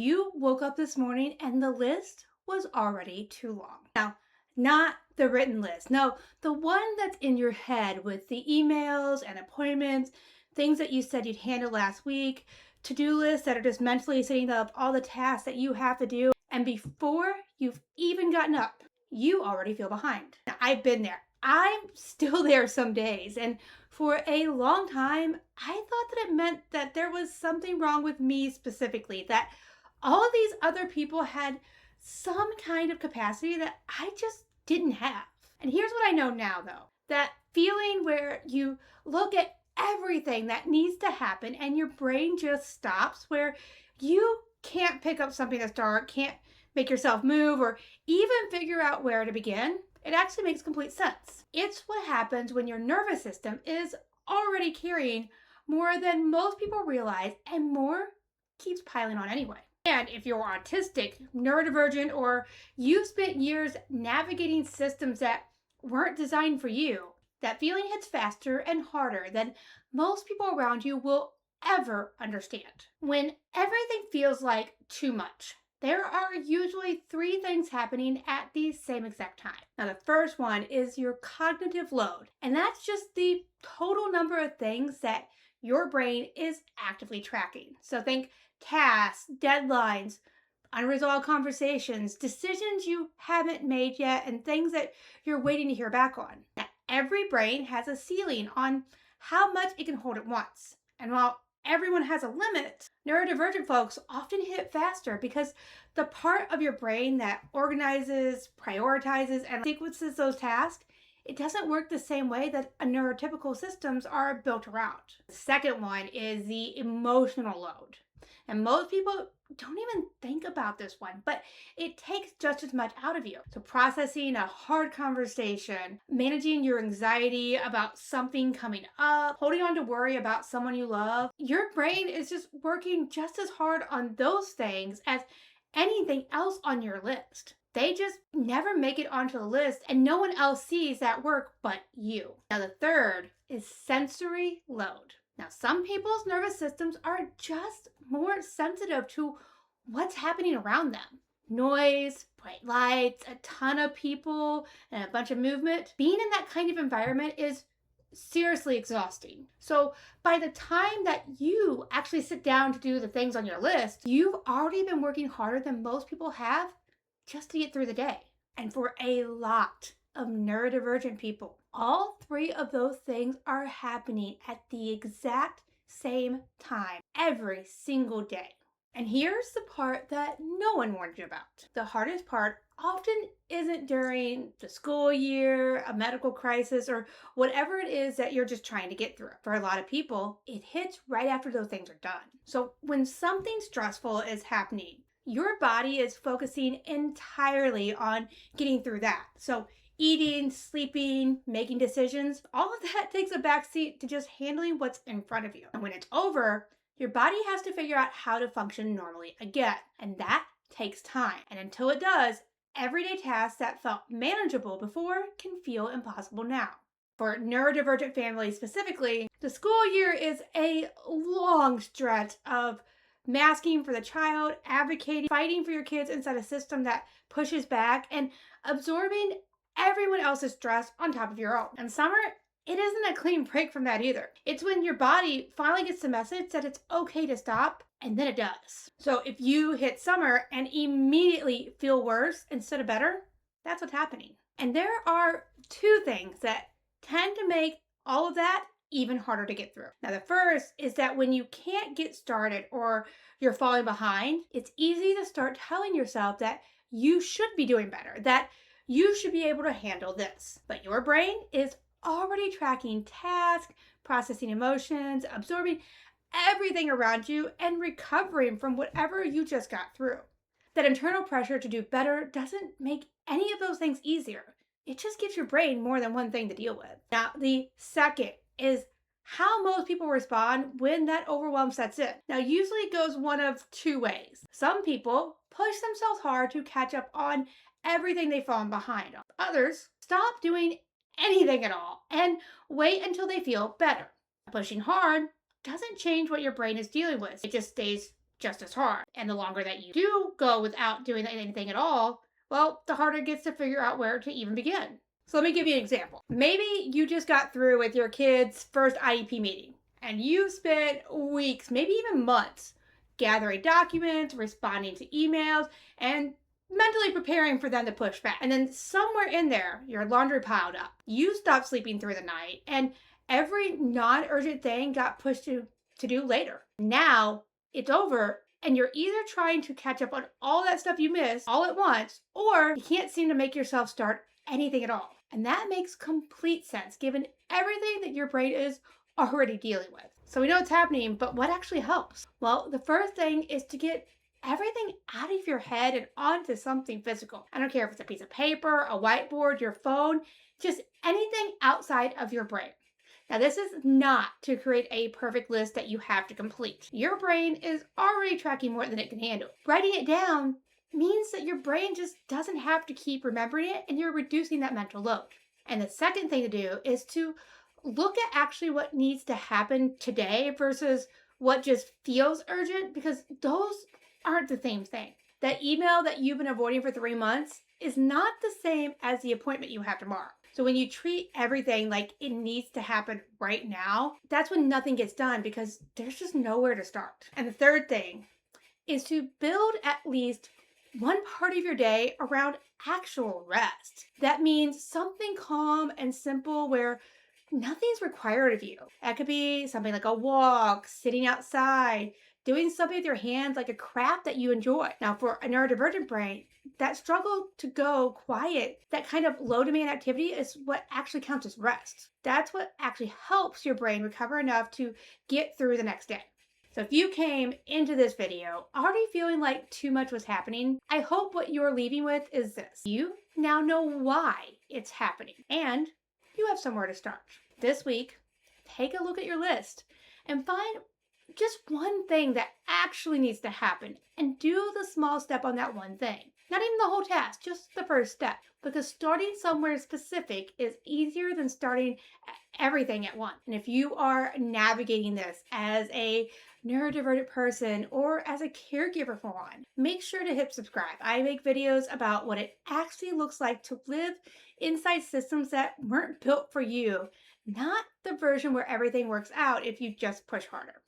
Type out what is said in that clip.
You woke up this morning and the list was already too long. Now, not the written list. No, the one that's in your head with the emails and appointments, things that you said you'd handle last week, to-do lists that are just mentally setting up all the tasks that you have to do. And before you've even gotten up, you already feel behind. Now, I've been there. I'm still there some days. And for a long time, I thought that it meant that there was something wrong with me specifically, that all of these other people had some kind of capacity that I just didn't have. And here's what I know now, though, that feeling where you look at everything that needs to happen and your brain just stops, where you can't pick up something that's dark, can't make yourself move, or even figure out where to begin. It actually makes complete sense. It's what happens when your nervous system is already carrying more than most people realize, and more keeps piling on anyway. And if you're autistic, neurodivergent, or you've spent years navigating systems that weren't designed for you, that feeling hits faster and harder than most people around you will ever understand. When everything feels like too much, there are usually three things happening at the same exact time. Now, the first one is your cognitive load, and that's just the total number of things that your brain is actively tracking. So think tasks, deadlines, unresolved conversations, decisions you haven't made yet, and things that you're waiting to hear back on. Now, every brain has a ceiling on how much it can hold at once. And while everyone has a limit, neurodivergent folks often hit faster because the part of your brain that organizes, prioritizes, and sequences those tasks, it doesn't work the same way that a neurotypical systems are built around. The second one is the emotional load. And most people don't even think about this one, but it takes just as much out of you. So processing a hard conversation, managing your anxiety about something coming up, holding on to worry about someone you love, your brain is just working just as hard on those things as anything else on your list. They just never make it onto the list, and no one else sees that work but you. Now, the third is sensory load. Now, some people's nervous systems are just more sensitive to what's happening around them. Noise, bright lights, a ton of people, and a bunch of movement. Being in that kind of environment is seriously exhausting. So by the time that you actually sit down to do the things on your list, you've already been working harder than most people have just to get through the day. And for a lot of neurodivergent people, all three of those things are happening at the exact same time every single day. And here's the part that no one warned you about. The hardest part often isn't during the school year, a medical crisis, or whatever it is that you're just trying to get through. For a lot of people, it hits right after those things are done. So when something stressful is happening, your body is focusing entirely on getting through that. So eating, sleeping, making decisions, all of that takes a backseat to just handling what's in front of you. And when it's over, your body has to figure out how to function normally again. And that takes time. And until it does, everyday tasks that felt manageable before can feel impossible now. For neurodivergent families specifically, the school year is a long stretch of masking for the child, advocating, fighting for your kids inside a system that pushes back, and absorbing everyone else's stress on top of your own. And summer, it isn't a clean break from that either. It's when your body finally gets the message that it's okay to stop, and then it does. So if you hit summer and immediately feel worse instead of better, that's what's happening. And there are two things that tend to make all of that even harder to get through. Now, the first is that when you can't get started or you're falling behind, it's easy to start telling yourself that you should be doing better, that you should be able to handle this. But your brain is already tracking tasks, processing emotions, absorbing everything around you, and recovering from whatever you just got through. That internal pressure to do better doesn't make any of those things easier. It just gives your brain more than one thing to deal with. Now, the second is how most people respond when that overwhelm sets in. Now, usually it goes one of two ways. Some people push themselves hard to catch up on everything they've fallen behind on. Others stop doing anything at all and wait until they feel better. Pushing hard doesn't change what your brain is dealing with. It just stays just as hard. And the longer that you do go without doing anything at all, well, the harder it gets to figure out where to even begin. So let me give you an example. Maybe you just got through with your kid's first IEP meeting and you spent weeks, maybe even months, gathering documents, responding to emails, and mentally preparing for them to push back. And then somewhere in there, your laundry piled up. You stopped sleeping through the night, and every non urgent thing got pushed to do later. Now it's over, and you're either trying to catch up on all that stuff you missed all at once, or you can't seem to make yourself start anything at all. And that makes complete sense given everything that your brain is already dealing with. So we know it's happening, but what actually helps? Well, the first thing is to get everything out of your head and onto something physical. I don't care if it's a piece of paper, a whiteboard, your phone, just anything outside of your brain. Now, this is not to create a perfect list that you have to complete. Your brain is already tracking more than it can handle. Writing it down means that your brain just doesn't have to keep remembering it, and you're reducing that mental load. And the second thing to do is to look at actually what needs to happen today versus what just feels urgent, because those aren't the same thing. That email that you've been avoiding for 3 months is not the same as the appointment you have tomorrow. So when you treat everything like it needs to happen right now, that's when nothing gets done because there's just nowhere to start. And the third thing is to build at least one part of your day around actual rest. That means something calm and simple where nothing's required of you. That could be something like a walk, sitting outside, doing something with your hands like a craft that you enjoy. Now, for a neurodivergent brain, that struggle to go quiet, that kind of low demand activity is what actually counts as rest. That's what actually helps your brain recover enough to get through the next day. So if you came into this video already feeling like too much was happening, I hope what you're leaving with is this. You now know why it's happening, and you have somewhere to start. This week, take a look at your list and find just one thing that actually needs to happen and do the small step on that one thing. Not even the whole task, just the first step. Because starting somewhere specific is easier than starting everything at once. And if you are navigating this as a neurodivergent person or as a caregiver for one, make sure to hit subscribe. I make videos about what it actually looks like to live inside systems that weren't built for you, not the version where everything works out if you just push harder.